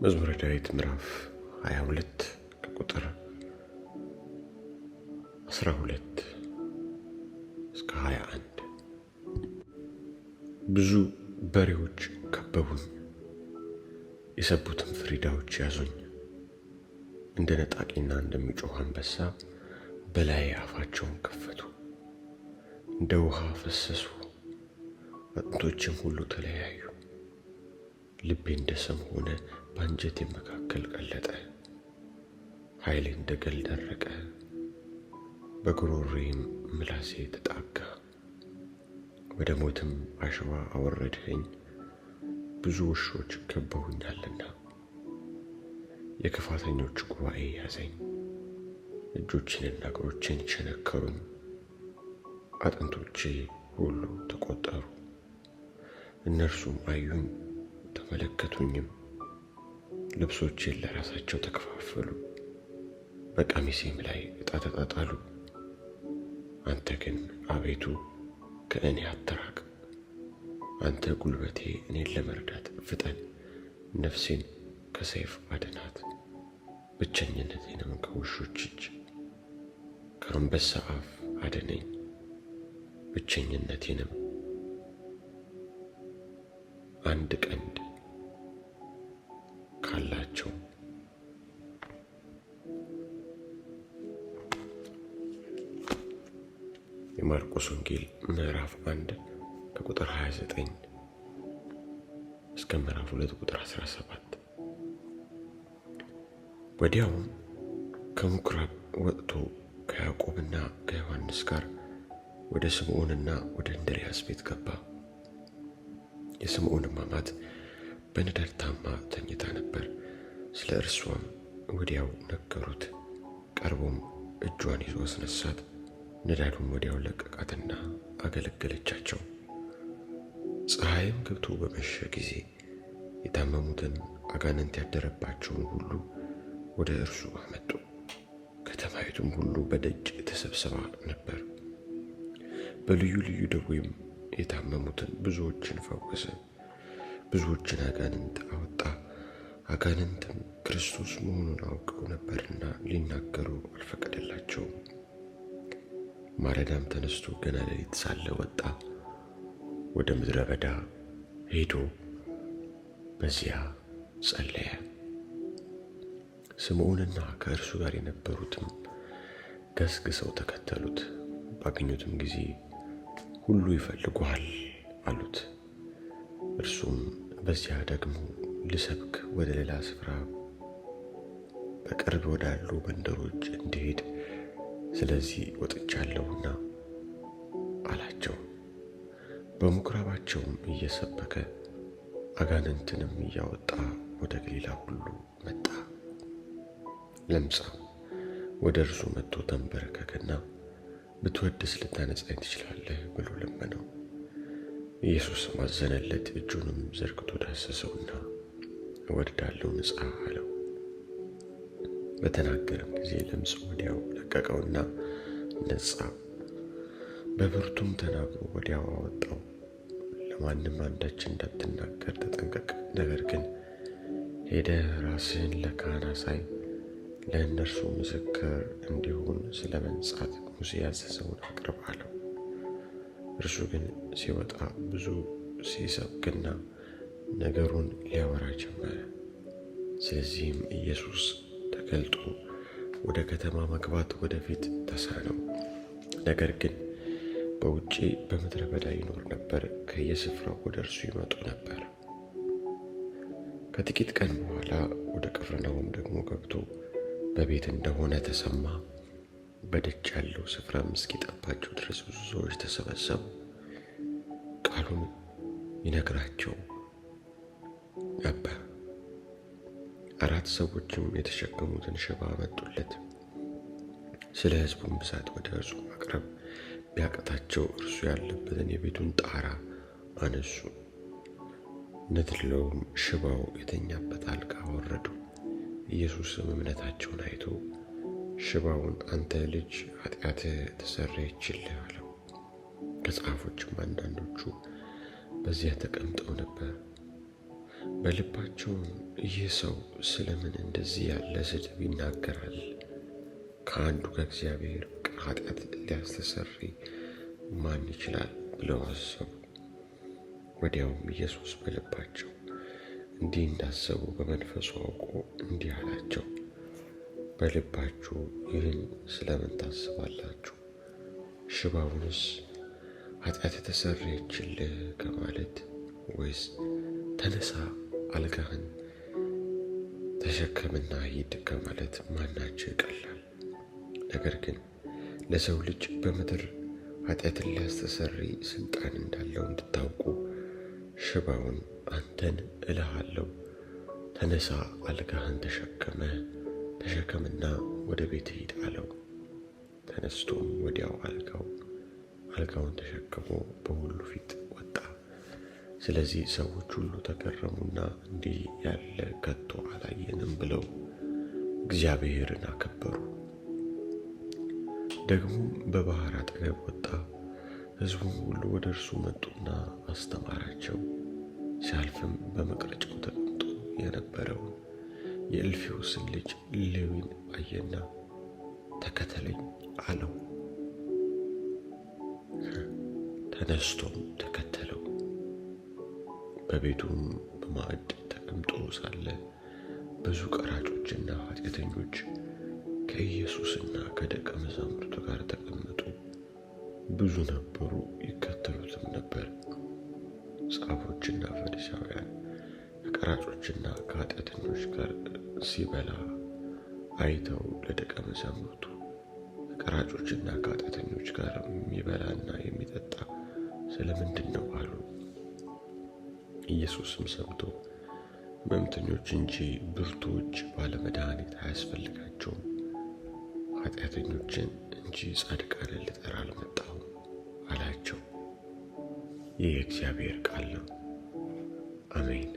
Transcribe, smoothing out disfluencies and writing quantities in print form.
መዝሙረ ዳዊት ምዕራፍ 22 ከቁጥር 12 እስከ 21። ብዙ በሬዎች ከበቡኝ፣ የሰቡትም ፍሪዳዎች ያዙኝ። እንደ ነጣቂና እንደሚጮህ አንበሳ በላይ አፋቸውን ከፈቱ። እንደ ውሃ ፈሰሱ፣ አጥንቶችም ሁሉ ተለያዩ። ልቤ እንደ ሰም ሆነ፣ በአንጀቴ መካከል ቀለጠ። ኃይሌ እንደ ገል ደረቀ፣ በጉሮሮዬም ምላሴ ተጣጋ። ወደ ሞትም አሸዋ አወረድኸኝ፣ ብዙ ውሾች ከበውኛልና። የክፋተኞች ጉባኤ ያዘኝ፣ እጆቼንና እግሮቼን ቸነከሩኝ። አጥንቶቼ ሁሉ ተቆጠሩ፣ እነርሱም አዩኝ ተመለከቱኝም። ልብሶቼን ለራሳቸው ተከፋፈሉ፣ በቀሚሴም ላይ ዕጣ ተጣጣሉ። አንተ ግን አቤቱ ከእኔ አትራቅ። አንተ ጉልበቴ፣ እኔን ለመርዳት ፍጠን። ነፍሴን ከሰይፍ አድናት፣ ብቸኝነቴንም ከውሾች እጅ። ከአንበሳ አፍ አድነኝ፣ ብቸኝነቴንም አንድ ቀንድ ካላቸው። የማርቆስ ወንጌል ምዕራፍ 1 ከቁጥር 29 እስከ ምዕራፍ 2 ቁጥር 17። ወዲያውም ከምኵራብ ወጥቶ ከያዕቆብና ከዮሐንስ ጋር ወደ ስምዖንና ወደ እንድርያስ ቤት ገባ። የስምዖንም አማት በንዳድ ታማ ተኝታ ነበር። ስለ እርሷም ወዲያው ነገሩት። ቀርቦም እጇን ይዞ አስነሳት። ንዳዱም ወዲያው ለቀቃትና አገለገለቻቸው። ፀሐይም ገብቶ በመሸ ጊዜ የታመሙትን አጋንንት ያደረባቸውን ሁሉ ወደ እርሱ አመጡ። ከተማይቱም ሁሉ በደጅ ተሰብስባ ነበር። በልዩ ልዩ ደዌም የታመሙትን ብዙዎችን ፈወሰ። ብዙዎችን አጋንንት አወጣ። አጋንንትም ክርስቶስ መሆኑን አውቀው ነበርና ሊናገሩ አልፈቀደላቸውም። ማለዳም ተነስቶ ገና ሌሊት ሳለ ወጣ፣ ወደ ምድረ በዳ ሄዶ በዚያ ጸለየ። ስምዖንና ከእርሱ ጋር የነበሩትም ገስግሰው ተከተሉት። ባገኙትም ጊዜ ሁሉ ይፈልጉሃል አሉት። እርሱም በዚያ ደግሞ ልሰብክ ወደ ሌላ ስፍራ በቅርብ ወዳሉ መንደሮች እንዲሄድ ስለዚህ ወጥቻለሁና አላቸው። በምኵራባቸውም እየሰበከ አጋንንትንም እያወጣ ወደ ገሊላ ሁሉ መጣ። ለምጻም ወደ እርሱ መጥቶ ተንበረከከና ብትወድስ ልታነጻኝ ትችላለህ ብሎ ለመነው። ኢየሱስም አዘነለት፣ እጁንም ዘርግቶ ዳሰሰውና እወድዳለሁ፣ ንጻ አለው። በተናገረም ጊዜ ለምጹ ወዲያው ለቀቀውና ነጻ። በብርቱም ተናግሮ ወዲያው አወጣው። ለማንም አንዳች እንዳትናገር ተጠንቀቅ፣ ነገር ግን ሄደህ ራስህን ለካህን አሳይ፣ ለእነርሱ ምስክር እንዲሆን ስለ መንጻት ሙሴ ያዘዘውን አቅርብ አለው። እርሱ ግን ሲወጣ ብዙ ሲሰብክና ነገሩን ሊያወራ ጀመረ። ስለዚህም ኢየሱስ ተገልጦ ወደ ከተማ መግባት ወደፊት ተሳነው። ነገር ግን በውጪ በምድረ በዳ ይኖር ነበር። ከየስፍራው ወደ እርሱ ይመጡ ነበር። ከጥቂት ቀን በኋላ ወደ ቅፍርናሆም ደግሞ ገብቶ በቤት እንደሆነ ተሰማ። በደጅ ያለው ስፍራም እስኪጠባቸው ድረስ ብዙ ሰዎች ተሰበሰቡ። ቃሉን ይነግራቸው ነበር። 4 ሰዎችም የተሸከሙትን ሽባ አመጡለት። ስለ ሕዝቡም ብዛት ወደ እርሱ ማቅረብ ቢያቅታቸው እርሱ ያለበትን የቤቱን ጣራ አነሱ። ነድለውም ሽባው የተኛበት አልጋ አወረዱ። ኢየሱስም እምነታቸውን አይቶ ሽባውን አንተ ልጅ ኃጢአትህ ተሰረየችልህ አለው። ከጻፎችም አንዳንዶቹ በዚያ ተቀምጠው ነበር። በልባቸውም ይህ ሰው ስለምን እንደዚህ ያለ ስድብ ይናገራል? ከአንዱ ከእግዚአብሔር በቀር ኃጢአት ሊያስተሰርይ ማን ይችላል ብለው አሰቡ። ወዲያውም ኢየሱስ በልባቸው እንዲህ እንዳሰቡ በመንፈሱ አውቆ እንዲህ አላቸው፣ በልባችሁ ይህን ስለምን ታስባላችሁ? ሽባውንስ ኃጢአት ተሰረየችልህ ከማለት ወይስ ተነሳ አልጋህን ተሸከምና ሂድ ከማለት ማናቸው ይቀላል? ነገር ግን ለሰው ልጅ በምድር ኃጢአትን ሊያስተሰርይ ሥልጣን እንዳለው እንድታውቁ ሽባውን አንተን እልሃለሁ፣ ተነሳ አልጋህን ተሸከምና ወደ ቤት ሂድ አለው። ተነስቶም ወዲያው አልጋውን ተሸክሞ በሁሉ ፊት ወጣ። ስለዚህ ሰዎች ሁሉ ተገረሙና እንዲህ ያለ ከቶ አላየንም ብለው እግዚአብሔርን አከበሩ። ደግሞም በባሕር አጠገብ ወጣ። ሕዝቡም ሁሉ ወደ እርሱ መጡና አስተማራቸው። ሲያልፍም በመቅረጫው ተቀምጦ የነበረውን የእልፍዮስን ልጅ ሌዊን አየና ተከተለኝ አለው። ተነስቶም ተከተለው። በቤቱም በማዕድ ተቀምጦ ሳለ ብዙ ቀራጮችና ኃጢአተኞች ከኢየሱስና ከደቀ መዛሙርቱ ጋር ተቀመጡ። ብዙ ነበሩ፣ ይከተሉትም ነበር። ጻፎችና ፈሪሳውያን ከቀራጮችና ከኃጢአተኞች ጋር ሲበላ አይተው ለደቀ መዛሙርቱ ከቀራጮችና ከኃጢአተኞች ጋር የሚበላና የሚጠጣ ስለምንድን ነው አሉ። ኢየሱስም ሰምቶ ሕመምተኞች እንጂ ብርቱዎች ባለመድኃኒት አያስፈልጋቸውም፣ ኃጢአተኞችን እንጂ ጻድቃንን ልጠራ አልመጣሁም አላቸው። ይህ የእግዚአብሔር ቃል ነው። አሜን።